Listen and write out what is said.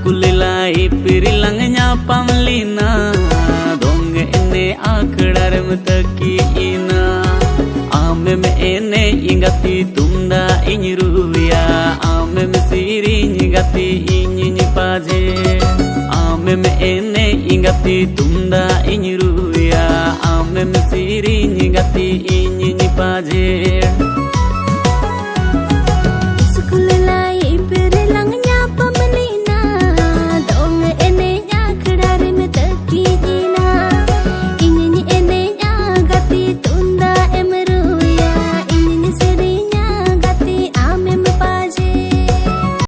kulilai pirilang nyapam lina dong ene akhdar mutaki ina amem ene ingati tunda inruya amem siri gati inyi paje amem ene ingati tunda inruya amem siri gati inyi paje